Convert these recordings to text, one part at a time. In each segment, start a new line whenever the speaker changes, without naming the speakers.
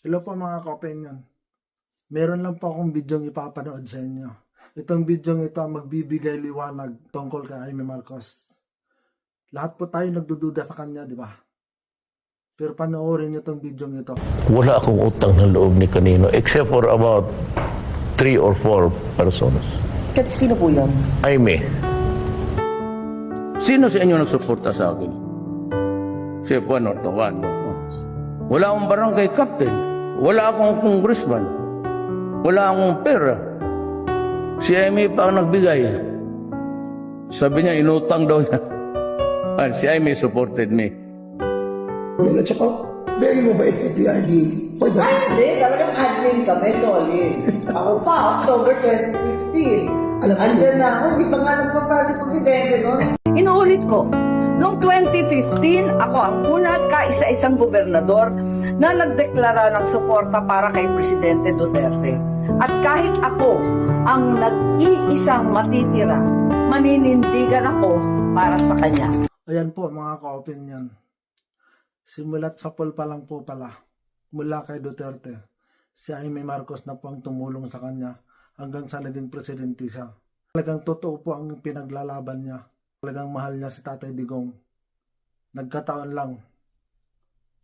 Hello po mga ka-opinion. Meron lang po akong video ipapanood sa inyo. Itong video ito ang magbibigay liwanag tungkol kay Jaime Marcos. Lahat po tayo nagdududa sa kanya, di ba? Pero panoorin niyo itong video ito.
Wala akong utang ng loob ni kanino except for about 3 or 4 persons.
Kahit sino po yan?
Jaime. Sino sa inyo nagsuporta sa akin? Si Juan Ortogan. Wala akong barangay captain. Wala akong congressman. Wala akong pera. Si Jaime pa ang nagbigay. Sabi niya, inutang daw niya. Si Jaime supported me.
At saka, very mabait kay PRD. Pwede.
Ay, hindi. Talagang admin kami, solid. Ako pa, October 2015. Andyan na ako. Hindi pa nga nagpapasok ng presidente noon. Inuulit ko, noong 2015, ako ang una at kaisa-isang gobernador na nagdeklara ng suporta para kay Presidente Duterte. At kahit ako ang nag-iisang matitira, maninindigan ako para sa kanya.
Ayan po mga ka-opinion. Simulat sa poll pa lang po pala, mula kay Duterte, si Jaime Marcos na po ang tumulong sa kanya hanggang sa naging presidente siya. Talagang totoo po ang pinaglalaban niya. Talagang mahal niya si Tatay Digong. Nagkataon lang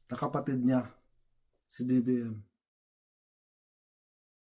na kapatid niya, si BBM.